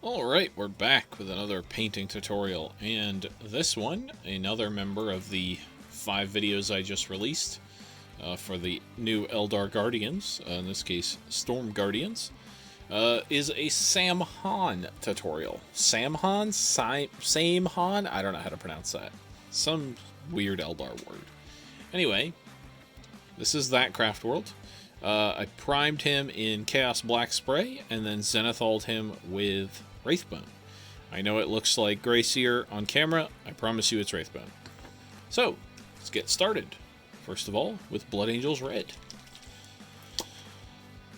Alright, we're back with another painting tutorial, and this one, another member of the 5 videos I just released for the new Eldar Guardians, in this case Storm Guardians, is a Saim-Hann tutorial. Saim-Han? Saim-Han? I don't know how to pronounce that. Some weird Eldar word. Anyway, this is that craft world. I primed him in Chaos Black Spray, and then Zenithaled him with Wraithbone. I know it looks like Grayseer on camera. I promise you it's Wraithbone. So, let's get started. First of all, with Blood Angels Red.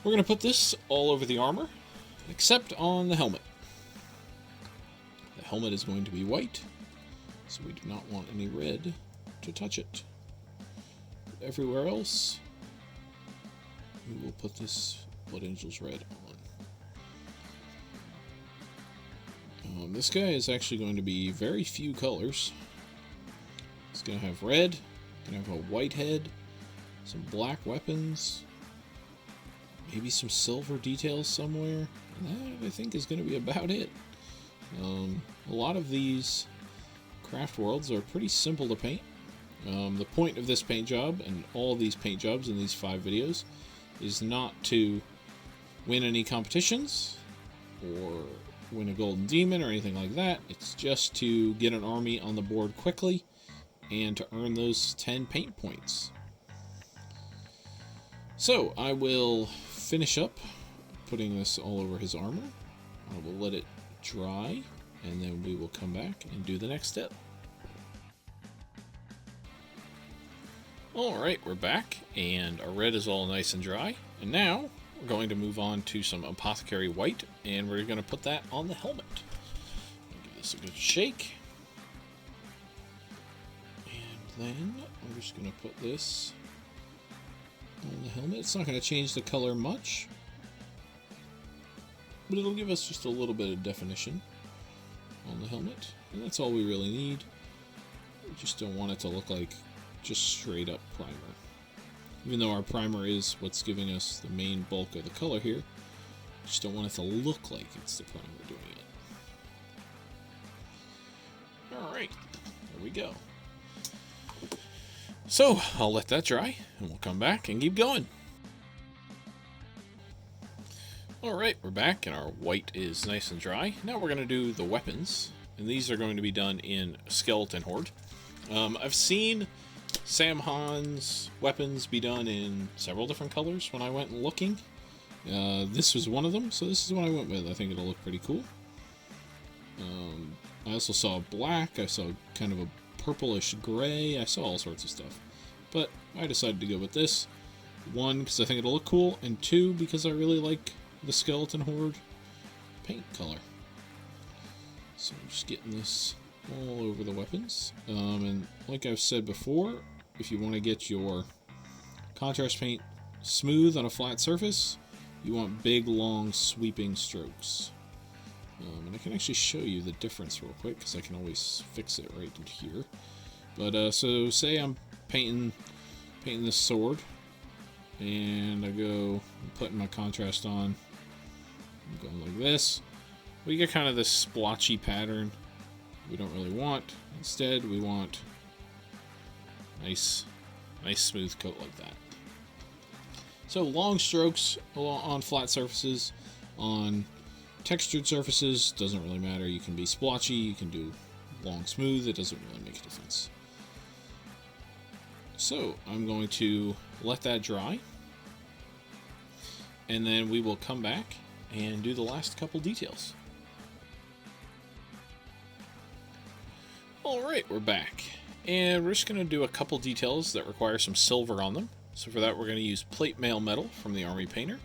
We're going to put this all over the armor, except on the helmet. The helmet is going to be white, so we do not want any red to touch it. Everywhere else, we will put this Blood Angels Red on. This guy is actually going to be very few colors. It's going to have red, going to have a white head, some black weapons, maybe some silver details somewhere. And that, I think, is going to be about it. A lot of these craft worlds are pretty simple to paint. The point of this paint job, and all of these paint jobs in these 5 videos, is not to win any competitions or win a golden demon or anything like that. It's just to get an army on the board quickly and to earn those 10 paint points. So I will finish up putting this all over his armor. I will let it dry, and then we will come back and do the next step. Alright, we're back, and our red is all nice and dry. And now, we're going to move on to some Apothecary White, and we're going to put that on the helmet. Give this a good shake. And then, I'm just going to put this on the helmet. It's not going to change the color much, but it'll give us just a little bit of definition on the helmet. And that's all we really need. We just don't want it to look like just straight up primer. Even though our primer is what's giving us the main bulk of the color here, just don't want it to look like it's the primer doing it. Alright, there we go. So, I'll let that dry, and we'll come back and keep going. Alright, we're back, and our white is nice and dry. Now we're going to do the weapons, and these are going to be done in Skeleton Horde. I've seen Saim-Hann's weapons be done in several different colors when I went looking. This was one of them, so this is what I went with. I think it'll look pretty cool. I also saw black, I saw kind of a purplish gray, I saw all sorts of stuff. But I decided to go with this. 1, because I think it'll look cool, and 2, because I really like the Skeleton Horde paint color. So I'm just getting this all over the weapons. And like I've said before, if you want to get your contrast paint smooth on a flat surface, you want big, long, sweeping strokes. And I can actually show you the difference real quick, because I can always fix it right in here. But so say I'm painting this sword, and I go putting my contrast on. I'm going like this. We get kind of this splotchy pattern we don't really want. Instead, we want nice smooth coat like that. So long strokes on flat surfaces, on textured surfaces, doesn't really matter. You can be splotchy, you can do long smooth, it doesn't really make a difference. So I'm going to let that dry, and then we will come back and do the last couple details. Alright, we're back, and we're just going to do a couple details that require some silver on them. So for that, we're going to use plate mail metal from the Army Painter.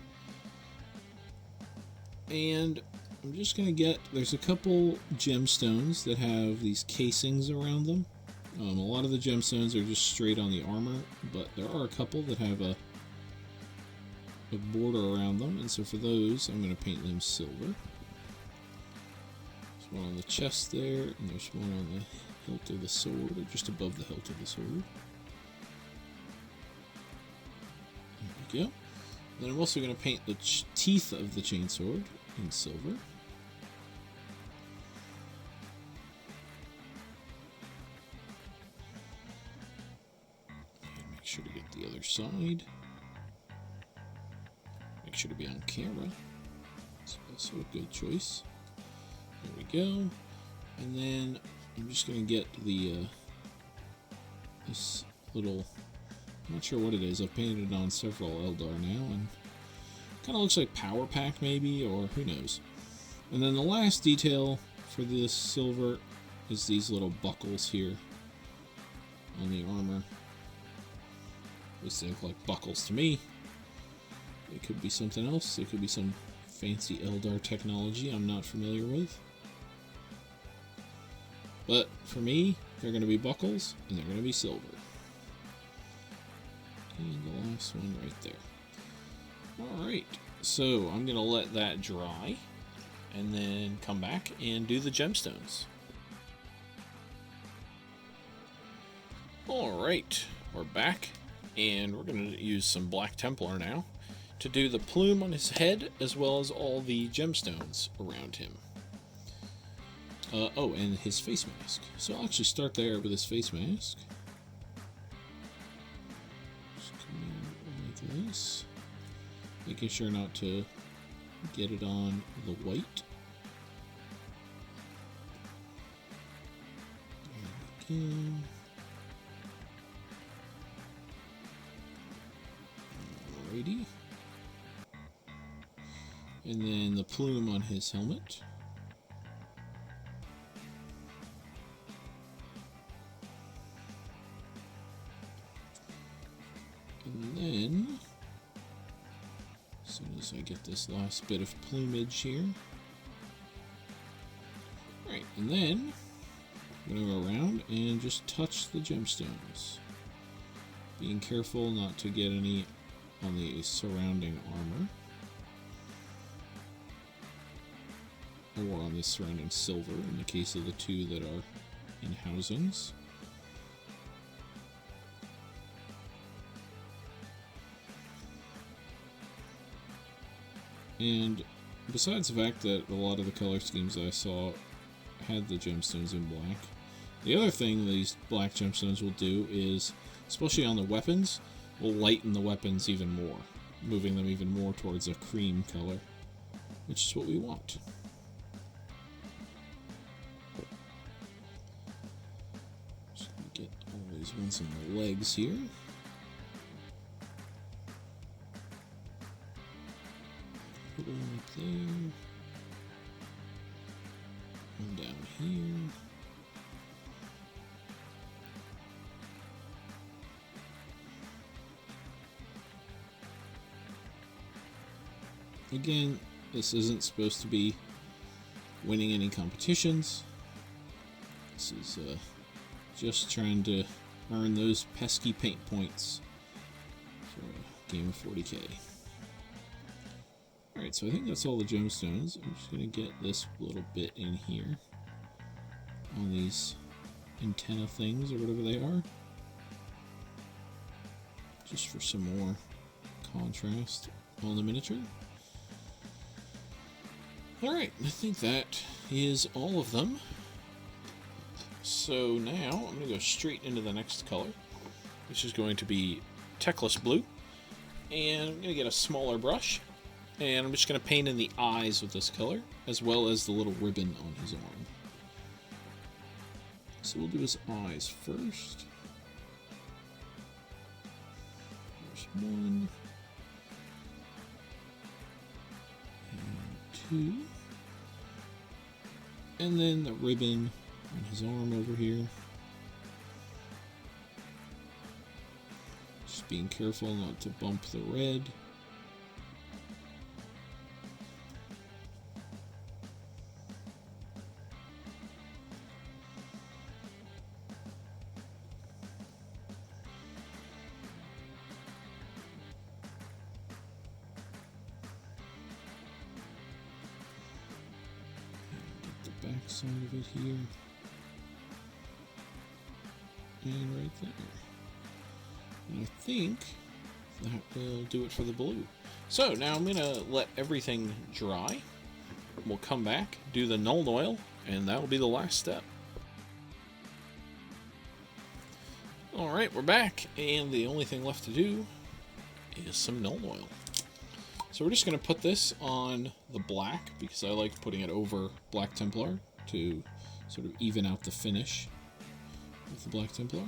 And I'm just going to get, there's a couple gemstones that have these casings around them. A lot of the gemstones are just straight on the armor, but there are a couple that have a border around them, and so for those, I'm going to paint them silver. There's one on the chest there, and there's one on the hilt of the sword, or just above the hilt of the sword. There we go. Then I'm also going to paint the teeth of the chainsword in silver. Make sure to get the other side. Make sure to be on camera. It's also a good choice. There we go. And then I'm just going to get the this little, I'm not sure what it is. I've painted it on several Eldar now, and kind of looks like power pack maybe, or who knows. And then the last detail for this silver is these little buckles here on the armor. They look like buckles to me. It could be something else. It could be some fancy Eldar technology I'm not familiar with. But for me, they're going to be buckles, and they're going to be silver. And the last one right there. Alright, so I'm going to let that dry, and then come back and do the gemstones. Alright, we're back, and we're going to use some Black Templar now to do the plume on his head, as well as all the gemstones around him. Oh, and his face mask. So I'll actually start there with his face mask. Just come in like this. Making sure not to get it on the white. There we go. Alrighty. And then the plume on his helmet. And then, as soon as I get this last bit of plumage here. Right, and then I'm going to go around and just touch the gemstones. Being careful not to get any on the surrounding armor. Or on the surrounding silver, in the case of the two that are in housings. And besides the fact that a lot of the color schemes I saw had the gemstones in black, the other thing these black gemstones will do is, especially on the weapons, will lighten the weapons even more, moving them even more towards a cream color, which is what we want. Just gonna get all these ones on the legs here. Put one up there. One down here. Again, this isn't supposed to be winning any competitions. This is just trying to earn those pesky paint points for a game of 40k. Alright, so I think that's all the gemstones. I'm just going to get this little bit in here on these antenna things, or whatever they are. Just for some more contrast on the miniature. Alright, I think that is all of them. So now I'm going to go straight into the next color, which is going to be Techless Blue. And I'm going to get a smaller brush, and I'm just going to paint in the eyes with this color, as well as the little ribbon on his arm. So we'll do his eyes first. There's one. And two. And then the ribbon on his arm over here. Just being careful not to bump the red. Back side of it here, and right there. And I think that will do it for the blue. So now I'm going to let everything dry. We'll come back, do the Gnome Oil, and that will be the last step. Alright, we're back, and the only thing left to do is some Gnome Oil. So we're just going to put this on the black, because I like putting it over Black Templar to sort of even out the finish with the Black Templar.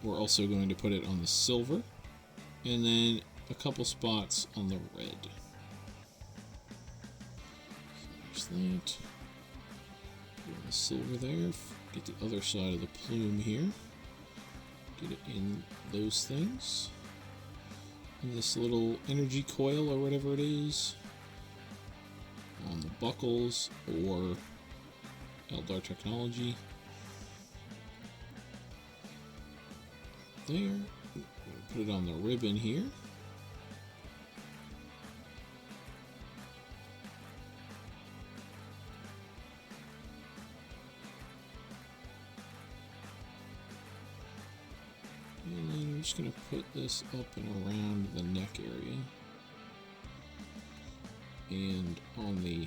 We're also going to put it on the silver, and then a couple spots on the red. So there's that. Put the silver there. Get the other side of the plume here. Get it in those things. And this little energy coil or whatever it is on the buckles or Eldar technology. There. Put it on the ribbon here. And then I'm just going to put this up and around the neck area. And on the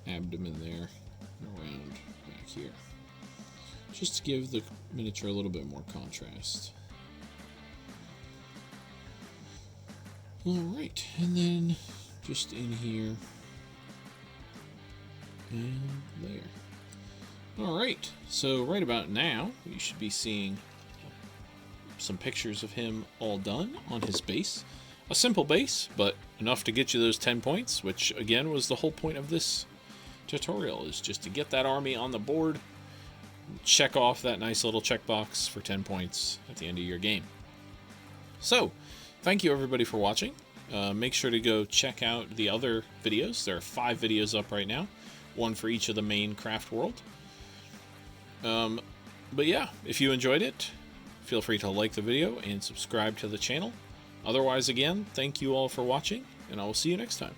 abdomen there, and around back here. Just to give the miniature a little bit more contrast. Alright, and then just in here and there. Alright, so right about now, you should be seeing some pictures of him all done on his base. A simple base, but enough to get you those 10 points, which again was the whole point of this tutorial, is just to get that army on the board, check off that nice little checkbox for 10 points at the end of your game. So, thank you everybody for watching. Make sure to go check out the other videos. There are 5 videos up right now, one for each of the main craft world. But yeah, if you enjoyed it, feel free to like the video and subscribe to the channel. Otherwise, again, thank you all for watching, and I will see you next time.